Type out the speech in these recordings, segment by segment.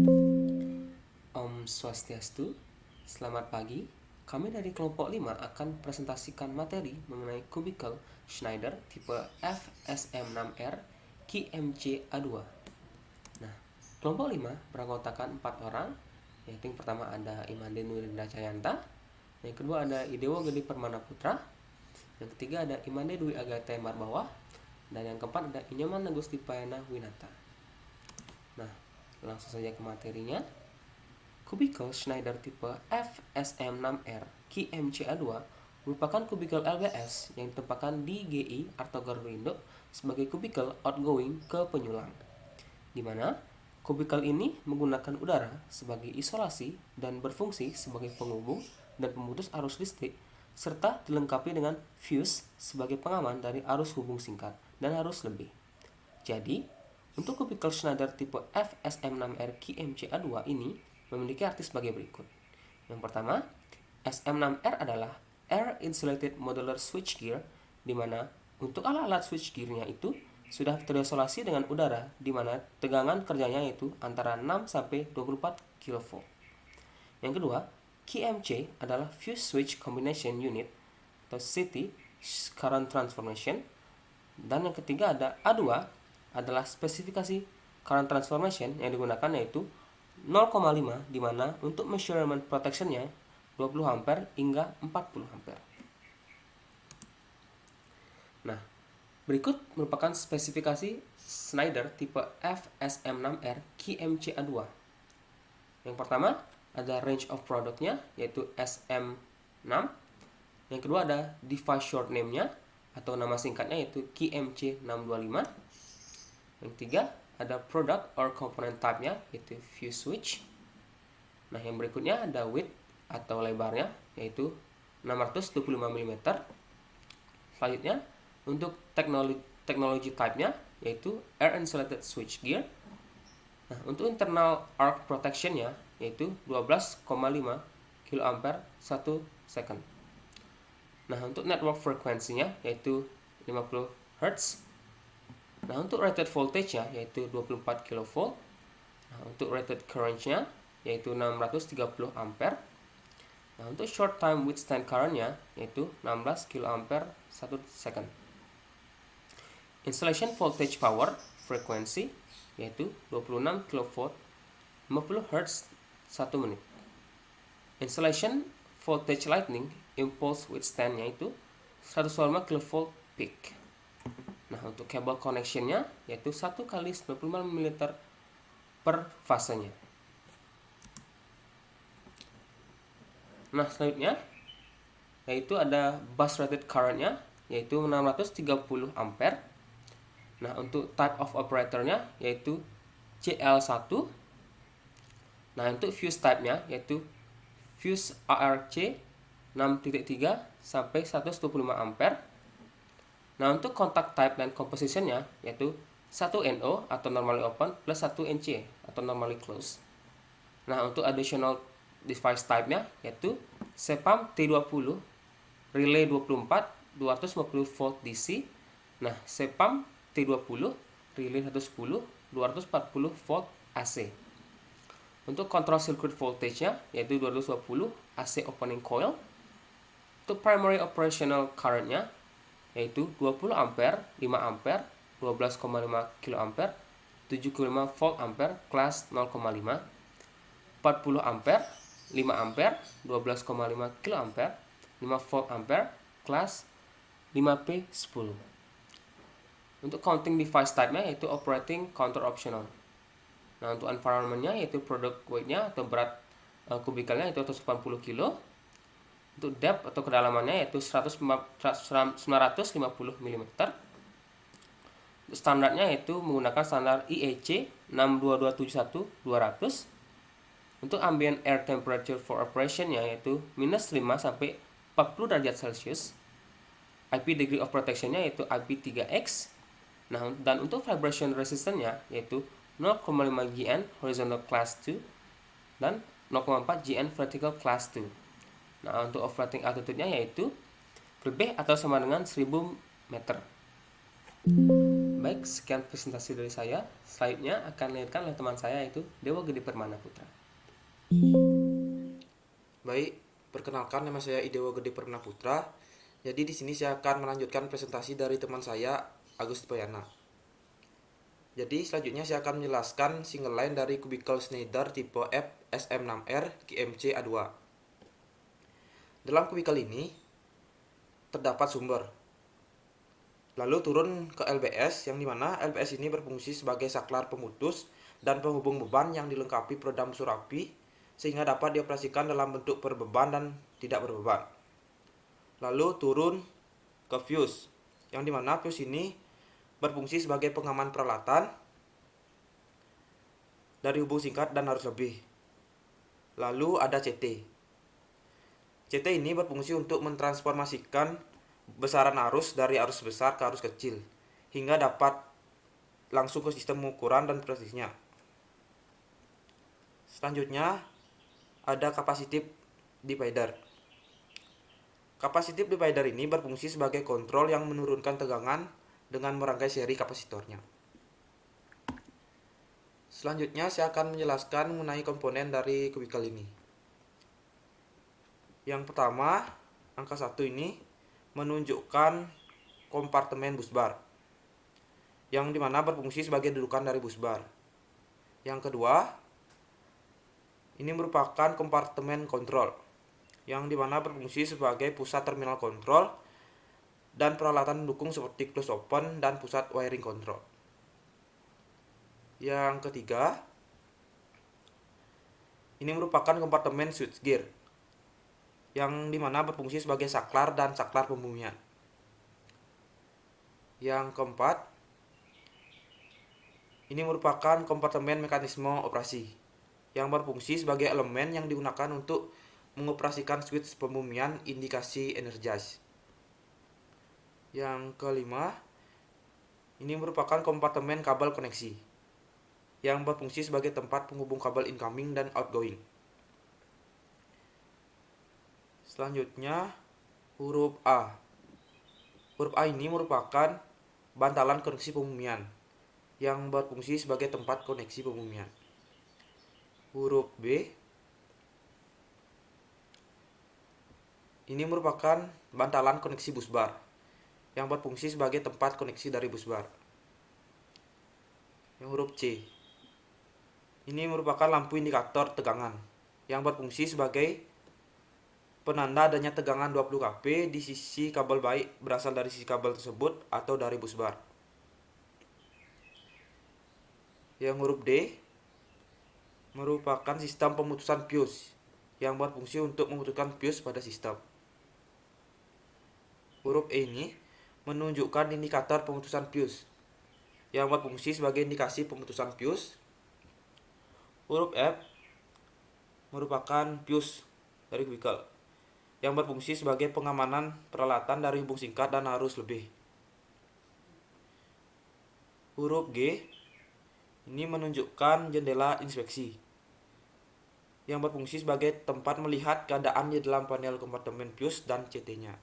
Om Swastiastu, selamat pagi. Kami dari kelompok 5 akan presentasikan materi mengenai kubikel Schneider tipe FSM6R QMC-A2. Nah, kelompok 5 beranggotakan 4 orang, yaitu yang pertama ada Imande Nurindra Cayanta, yang kedua ada Idewo Gede Permana Putra, yang ketiga ada Imande Dwi Agate Marbawah, dan yang keempat ada Inyoman Agus Dipayana Winata. Nah, langsung saja ke materinya. Kubikel Schneider tipe FSM6R QMC-A2 merupakan kubikel LBS yang ditempatkan di GI atau Gardu sebagai kubikel outgoing ke penyulang, di mana kubikel ini menggunakan udara sebagai isolasi dan berfungsi sebagai penghubung dan pemutus arus listrik, serta dilengkapi dengan fuse sebagai pengaman dari arus hubung singkat dan arus lebih. Jadi, untuk kubikel Schneider tipe FSM6R QMC-A2 ini memiliki arti sebagai berikut. Yang pertama, SM6R adalah Air Insulated Modular Switchgear, di mana untuk alat-alat switchgearnya itu sudah terisolasi dengan udara, di mana tegangan kerjanya yaitu antara 6 sampai 24 kV. Yang kedua, QMC adalah Fuse Switch Combination Unit atau CT, Current Transformation. Dan yang ketiga ada A2 adalah spesifikasi current transformation yang digunakan yaitu 0,5, di mana untuk measurement protection-nya 20 ampere hingga 40 ampere. Nah, berikut merupakan spesifikasi Schneider tipe FSM6R QMC-A2. Yang pertama, ada range of product-nya yaitu SM6. Yang kedua ada device short name-nya atau nama singkatnya yaitu QMC625. Yang ketiga, ada product or component type-nya yaitu fuse switch. Nah, yang berikutnya ada width atau lebarnya yaitu 625 mm. Selanjutnya, untuk teknologi type-nya yaitu air insulated switchgear. Nah, untuk internal arc protection-nya yaitu 12,5 kA 1 second. Nah, untuk network frekuensinya yaitu 50 Hz. Nah, untuk rated voltage-nya yaitu 24 kV. Nah, untuk rated current-nya yaitu 630 ampere. Nah, untuk short time withstand current-nya yaitu 16 kA 1 second. Installation voltage power frekuensi yaitu 26 kV 50 Hz 1 menit. Installation voltage lightning impulse withstand-nya itu 105 kV peak. Nah, untuk cable connection-nya yaitu 1 kali 95 mm per fasenya. Nah, selanjutnya yaitu ada bus rated current-nya yaitu 630 ampere. Nah, untuk type of operator-nya yaitu CL1. Nah, untuk fuse type-nya yaitu fuse ARC 6.3 sampai 125 ampere. Nah, untuk contact type dan composition-nya yaitu 1NO atau normally open plus 1 NC atau normally closed. Nah, untuk additional device type-nya yaitu CPAM T20 relay 24 250 volt DC. Nah, CPAM T20 relay 110 240 volt AC. Untuk control circuit voltage-nya yaitu 220 AC opening coil. Untuk primary operational current-nya yaitu 20 ampere, 5 ampere, 12,5 kA, 75 volt ampere kelas 0,5, 40 ampere, 5 ampere, 12,5 kA, 5 volt ampere kelas 5P10. Untuk counting device type-nya yaitu operating counter optional. Nah, untuk environment-nya yaitu product weight-nya atau berat kubikelnya itu 180 kg. Untuk depth atau kedalamannya yaitu 950 mm. Untuk standarnya yaitu menggunakan standar IEC 62271-200. Untuk ambient air temperature for operation-nya yaitu -5 sampai 40 derajat Celcius. IP degree of protection-nya yaitu IP3X. Nah, dan untuk vibration resistance-nya yaitu 0,5 GN horizontal class 2 dan 0,4 GN vertical class 2. Nah, untuk operating altitude-nya yaitu lebih atau sama dengan 1000 meter. Baik, sekian presentasi dari saya. Selanjutnya akan dilanjutkan oleh teman saya, yaitu Dewa Gede Permana Putra. Baik, perkenalkan nama saya Idewa Gede Permana Putra. Jadi di sini saya akan melanjutkan presentasi dari teman saya Agus Payana. Jadi selanjutnya saya akan menjelaskan single line dari Cubicle Schneider tipe FSM6R QMC A2. Dalam kubikel ini terdapat sumber. Lalu turun ke LBS, yang dimana LBS ini berfungsi sebagai saklar pemutus dan penghubung beban yang dilengkapi peredam unsur api sehingga dapat dioperasikan dalam bentuk berbeban dan tidak berbeban. Lalu turun ke fuse, yang dimana fuse ini berfungsi sebagai pengaman peralatan dari hubung singkat dan arus lebih. Lalu ada CT. CT ini berfungsi untuk mentransformasikan besaran arus dari arus besar ke arus kecil hingga dapat langsung ke sistem pengukuran dan presisinya. Selanjutnya ada capacitive divider. Capacitive divider ini berfungsi sebagai kontrol yang menurunkan tegangan dengan merangkai seri kapasitornya. Selanjutnya saya akan menjelaskan mengenai komponen dari kubikel ini. Yang pertama, angka 1 ini menunjukkan kompartemen busbar, yang dimana berfungsi sebagai dudukan dari busbar. Yang kedua, ini merupakan kompartemen kontrol, yang dimana berfungsi sebagai pusat terminal kontrol dan peralatan pendukung seperti close open dan pusat wiring control. Yang ketiga, ini merupakan kompartemen switchgear, yang dimana berfungsi sebagai saklar dan saklar pembumian. Yang keempat, ini merupakan kompartemen mekanisme operasi, yang berfungsi sebagai elemen yang digunakan untuk mengoperasikan switch pembumian indikasi energize. Yang kelima, ini merupakan kompartemen kabel koneksi, yang berfungsi sebagai tempat penghubung kabel incoming dan outgoing. Selanjutnya, huruf A. Huruf A ini merupakan bantalan koneksi pembumian, yang berfungsi sebagai tempat koneksi pembumian. Huruf B. Ini merupakan bantalan koneksi busbar, yang berfungsi sebagai tempat koneksi dari busbar. Yang huruf C. Ini merupakan lampu indikator tegangan, yang berfungsi sebagai penanda adanya tegangan 20 kV di sisi kabel, baik berasal dari sisi kabel tersebut atau dari busbar. Yang huruf D merupakan sistem pemutusan fuse, yang berfungsi untuk memutuskan fuse pada sistem. Huruf E ini menunjukkan indikator pemutusan fuse, yang berfungsi sebagai indikasi pemutusan fuse. Huruf F merupakan fuse dari kubikel, yang berfungsi sebagai pengamanan peralatan dari hubung singkat dan arus lebih. Huruf G ini menunjukkan jendela inspeksi, yang berfungsi sebagai tempat melihat keadaan di dalam panel kompartemen fuse dan CT-nya.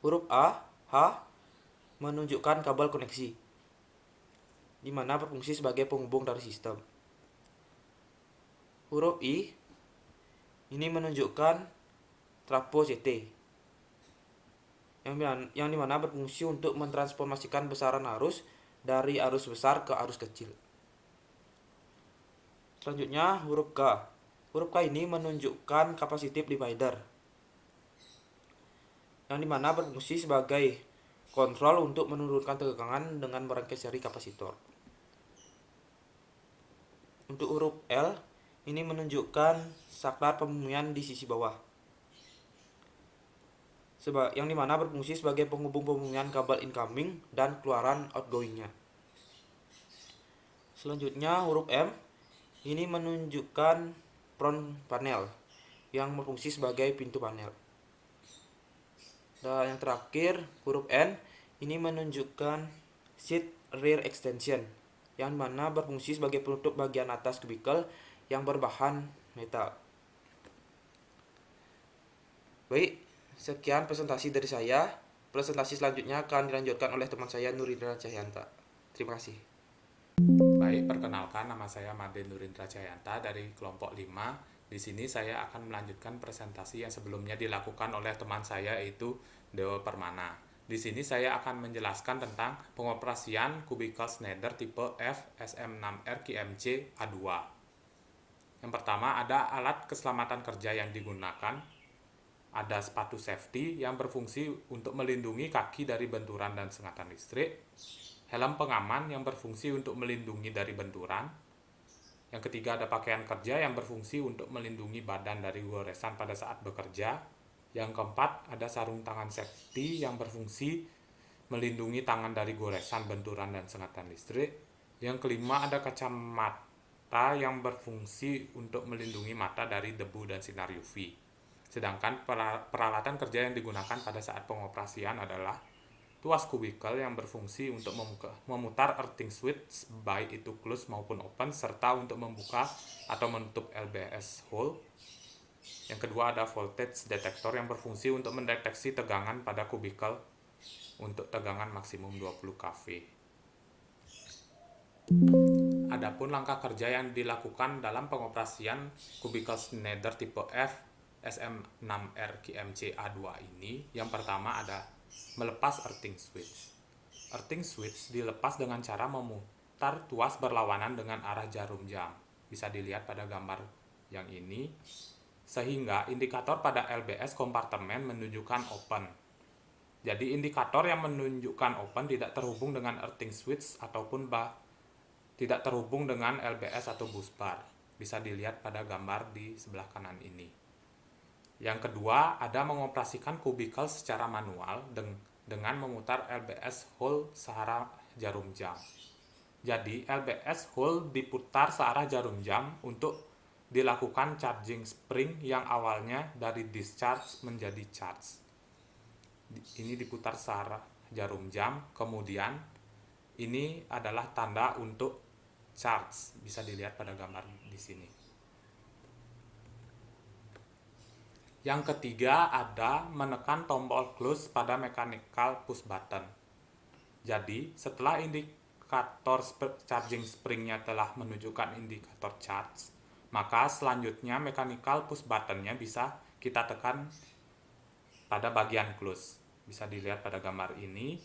Huruf H menunjukkan kabel koneksi, di mana berfungsi sebagai penghubung dari sistem. Huruf I ini menunjukkan trafo CT, yang dimana berfungsi untuk mentransformasikan besaran arus dari arus besar ke arus kecil. Selanjutnya huruf K. Huruf K ini menunjukkan capacitive divider, yang dimana berfungsi sebagai kontrol untuk menurunkan tegangan dengan merangkai seri kapasitor. Untuk huruf L, ini menunjukkan saklar pembumian di sisi bawah, yang dimana berfungsi sebagai penghubung pembumian kabel incoming dan keluaran outgoingnya. Selanjutnya huruf M, ini menunjukkan front panel, yang berfungsi sebagai pintu panel. Dan yang terakhir, huruf N ini menunjukkan seat rear extension, yang mana berfungsi sebagai penutup bagian atas kubikel yang berbahan metal. Baik, sekian presentasi dari saya. Presentasi selanjutnya akan dilanjutkan oleh teman saya Nurindra Cahyanta. Terima kasih. Baik, perkenalkan nama saya Made Nurindra Cahyanta dari kelompok 5. Di sini saya akan melanjutkan presentasi yang sebelumnya dilakukan oleh teman saya yaitu Dewa Permana. Di sini saya akan menjelaskan tentang pengoperasian kubikel Schneider tipe FSM6R QMC A2. Yang pertama ada alat keselamatan kerja yang digunakan, ada sepatu safety yang berfungsi untuk melindungi kaki dari benturan dan sengatan listrik, helm pengaman yang berfungsi untuk melindungi dari benturan. Yang ketiga ada pakaian kerja yang berfungsi untuk melindungi badan dari goresan pada saat bekerja. Yang keempat ada sarung tangan safety yang berfungsi melindungi tangan dari goresan, benturan, dan sengatan listrik. Yang kelima ada kacamata yang berfungsi untuk melindungi mata dari debu dan sinar UV. Sedangkan peralatan kerja yang digunakan pada saat pengoperasian adalah tuas kubikel yang berfungsi untuk memutar earthing switch baik itu close maupun open, serta untuk membuka atau menutup LBS hole. Yang kedua ada voltage detector yang berfungsi untuk mendeteksi tegangan pada kubikel untuk tegangan maksimum 20 kV. Adapun langkah kerja yang dilakukan dalam pengoperasian kubikel Schneider tipe F SM6R QMC A2 ini, yang pertama ada melepas earthing switch. Earthing switch dilepas dengan cara memutar tuas berlawanan dengan arah jarum jam. Bisa dilihat pada gambar yang ini, sehingga indikator pada LBS kompartemen menunjukkan open. Jadi indikator yang menunjukkan open tidak terhubung dengan earthing switch ataupun tidak terhubung dengan LBS atau bus bar. Bisa dilihat pada gambar di sebelah kanan ini. Yang kedua, ada mengoperasikan kubikel secara manual dengan memutar LBS hole searah jarum jam. Jadi, LBS hole diputar searah jarum jam untuk dilakukan charging spring yang awalnya dari discharge menjadi charge. Ini diputar searah jarum jam, kemudian ini adalah tanda untuk charge. Bisa dilihat pada gambar di sini. Yang ketiga ada menekan tombol close pada mechanical push button. Jadi setelah indikator charging springnya telah menunjukkan indikator charge, maka selanjutnya mechanical push buttonnya bisa kita tekan pada bagian close. Bisa dilihat pada gambar ini.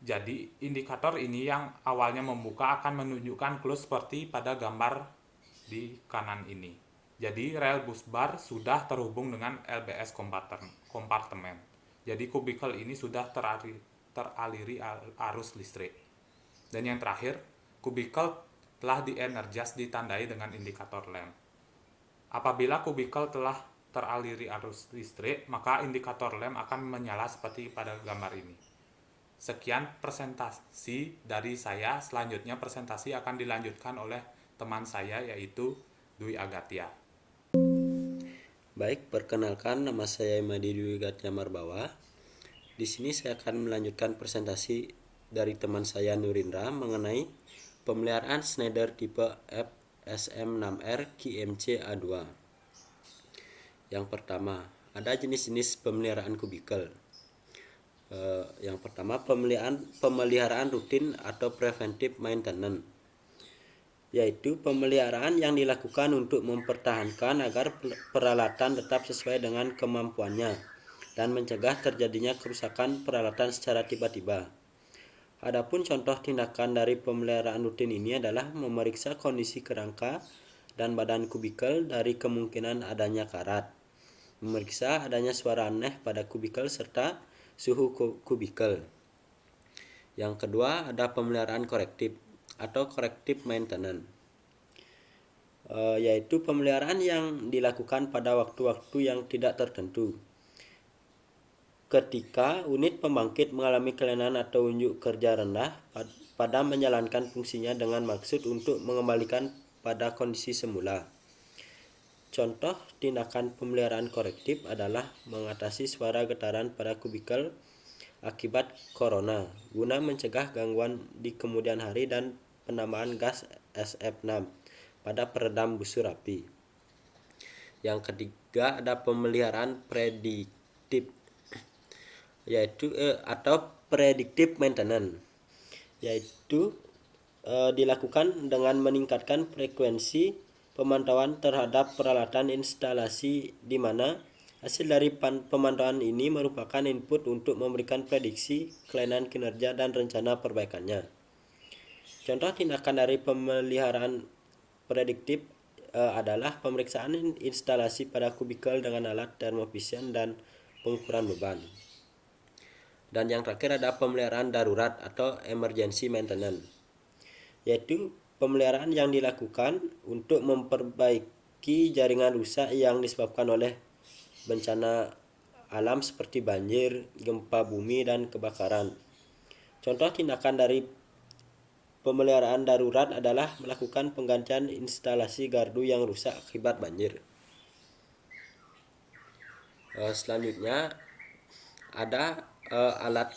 Jadi indikator ini yang awalnya membuka akan menunjukkan close seperti pada gambar di kanan ini. Jadi rel bus bar sudah terhubung dengan LBS kompartemen. Jadi kubikel ini sudah teraliri arus listrik. Dan yang terakhir, kubikel telah dienergize ditandai dengan indikator lamp. Apabila kubikel telah teraliri arus listrik, maka indikator lamp akan menyala seperti pada gambar ini. Sekian presentasi dari saya. Selanjutnya presentasi akan dilanjutkan oleh teman saya yaitu Dwi Agatia. Baik, perkenalkan nama saya Imadi Dwi Agatia Marbawa. Di sini saya akan melanjutkan presentasi dari teman saya Nurindra mengenai pemeliharaan Schneider tipe FSM6R QMC A2. Yang pertama, ada jenis-jenis pemeliharaan kubikel. Yang pertama, pemeliharaan rutin atau preventive maintenance, yaitu pemeliharaan yang dilakukan untuk mempertahankan agar peralatan tetap sesuai dengan kemampuannya dan mencegah terjadinya kerusakan peralatan secara tiba-tiba. Adapun contoh tindakan dari pemeliharaan rutin ini adalah memeriksa kondisi kerangka dan badan kubikel dari kemungkinan adanya karat, memeriksa adanya suara aneh pada kubikel serta suhu kubikel. Yang kedua ada pemeliharaan korektif atau corrective maintenance, yaitu pemeliharaan yang dilakukan pada waktu-waktu yang tidak tertentu. Ketika unit pembangkit mengalami kelainan atau unjuk kerja rendah pada menjalankan fungsinya dengan maksud untuk mengembalikan pada kondisi semula. Contoh tindakan pemeliharaan korektif adalah mengatasi suara getaran pada kubikel akibat corona guna mencegah gangguan di kemudian hari dan penambahan gas SF6 pada peredam busur api. Yang ketiga ada pemeliharaan prediktif yaitu atau predictive maintenance, yaitu dilakukan dengan meningkatkan frekuensi pemantauan terhadap peralatan instalasi di mana hasil dari pemantauan ini merupakan input untuk memberikan prediksi kelainan kinerja dan rencana perbaikannya. Contoh tindakan dari pemeliharaan prediktif adalah pemeriksaan instalasi pada kubikel dengan alat termovision dan pengukuran beban. Dan yang terakhir ada pemeliharaan darurat atau emergency maintenance, yaitu pemeliharaan yang dilakukan untuk memperbaiki jaringan rusak yang disebabkan oleh bencana alam seperti banjir, gempa bumi, dan kebakaran. Contoh tindakan dari pemeliharaan darurat adalah melakukan penggantian instalasi gardu yang rusak akibat banjir. Selanjutnya ada alat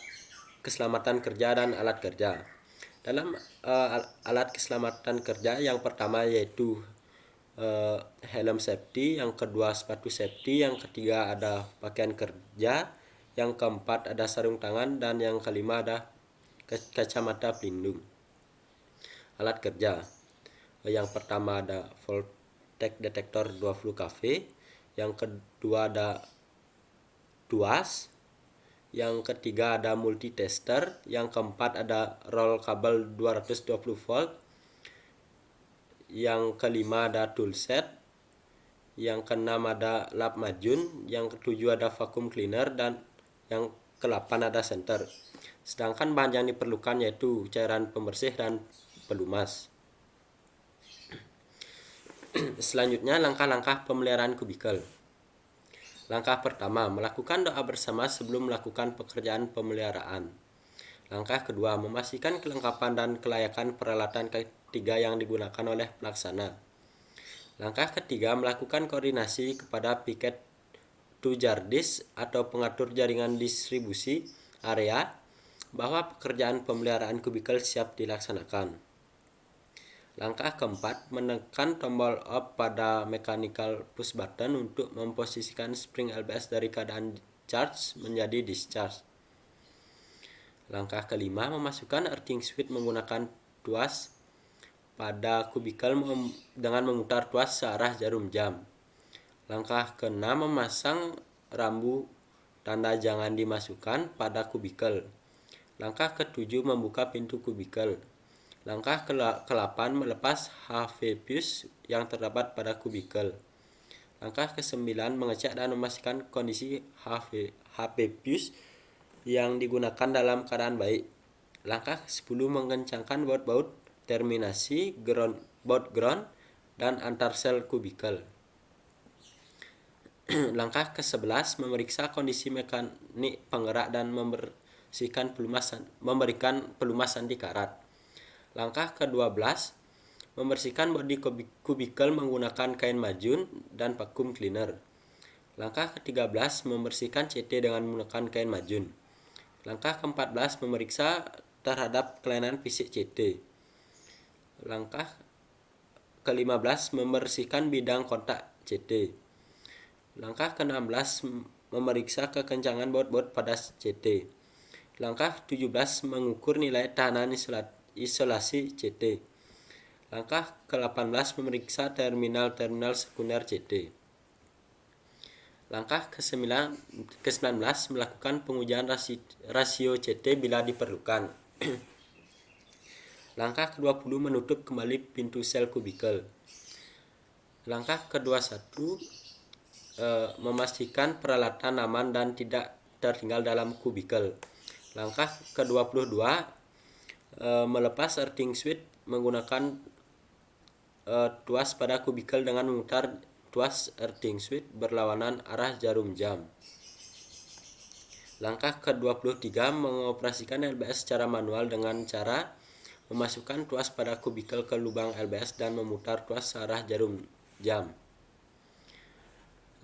keselamatan kerja dan alat kerja. Dalam alat keselamatan kerja yang pertama yaitu helm safety, yang kedua sepatu safety, yang ketiga ada pakaian kerja, yang keempat ada sarung tangan, dan yang kelima ada kacamata pelindung. Alat kerja yang pertama ada voltage detector 20 kV, yang kedua ada tuas, yang ketiga ada multitester, yang keempat ada roll kabel 220 volt, yang kelima ada toolset, yang keenam ada lap majun, yang ketujuh ada vacuum cleaner, dan yang ke-8 ada senter. Sedangkan bahan yang diperlukan yaitu cairan pembersih dan pelumas. Selanjutnya langkah-langkah pemeliharaan kubikel. Langkah pertama, melakukan doa bersama sebelum melakukan pekerjaan pemeliharaan. Langkah kedua, memastikan kelengkapan dan kelayakan peralatan ketiga yang digunakan oleh pelaksana. Langkah ketiga, melakukan koordinasi kepada piket to jardis atau pengatur jaringan distribusi area bahwa pekerjaan pemeliharaan kubikel siap dilaksanakan. Langkah keempat, menekan tombol off pada mechanical push button untuk memposisikan spring LBS dari keadaan charge menjadi discharge. Langkah kelima, memasukkan earthing switch menggunakan tuas pada kubikel dengan memutar tuas searah jarum jam. Langkah keenam, memasang rambu tanda jangan dimasukkan pada kubikel. Langkah ketujuh, membuka pintu kubikel. Langkah ke-8, melepas HV fuse yang terdapat pada kubikel. Langkah ke-9, mengecek dan memastikan kondisi HV fuse yang digunakan dalam keadaan baik. Langkah ke-10, mengencangkan baut-baut terminasi, baut ground, dan antar sel kubikel. Langkah ke-11, memeriksa kondisi mekanik penggerak dan memberikan pelumas anti karat. Langkah ke-12, membersihkan bodi kubikel menggunakan kain majun dan vacuum cleaner. Langkah ke-13, membersihkan CT dengan menggunakan kain majun. Langkah ke-14, memeriksa terhadap kelainan fisik CT. Langkah ke-15, membersihkan bidang kontak CT. Langkah ke-16, memeriksa kekencangan baut-baut pada CT. Langkah 17, mengukur nilai tahanan isolasi CT. Langkah ke-18, memeriksa terminal sekunder CT. Langkah ke-19, melakukan pengujian rasio CT bila diperlukan. Langkah ke-20, menutup kembali pintu sel kubikel. Langkah ke-21, memastikan peralatan aman dan tidak tertinggal dalam kubikel. Langkah ke-22, melepas earthing switch menggunakan tuas pada kubikel dengan memutar tuas earthing switch berlawanan arah jarum jam. Langkah ke-23, mengoperasikan LBS secara manual dengan cara memasukkan tuas pada kubikel ke lubang LBS dan memutar tuas searah jarum jam.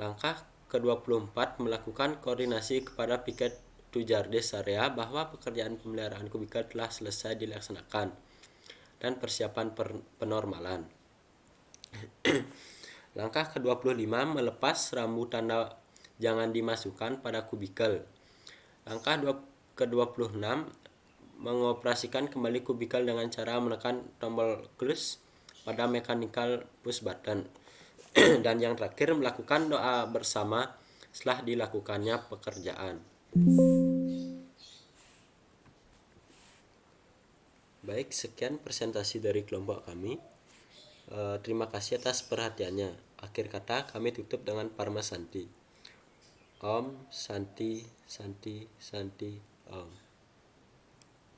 Langkah ke-24, melakukan koordinasi kepada piket to jardis area bahwa pekerjaan pemeliharaan kubikel telah selesai dilaksanakan dan persiapan penormalan. Langkah ke-25, melepas rambu tanda jangan dimasukkan pada kubikel. Langkah ke-26, mengoperasikan kembali kubikel dengan cara menekan tombol close pada mechanical push button. Dan yang terakhir, melakukan doa bersama setelah dilakukannya pekerjaan. Baik, sekian presentasi dari kelompok kami. Terima kasih atas perhatiannya. Akhir kata kami tutup dengan Parma Santi. Om Santi Santi Santi Om.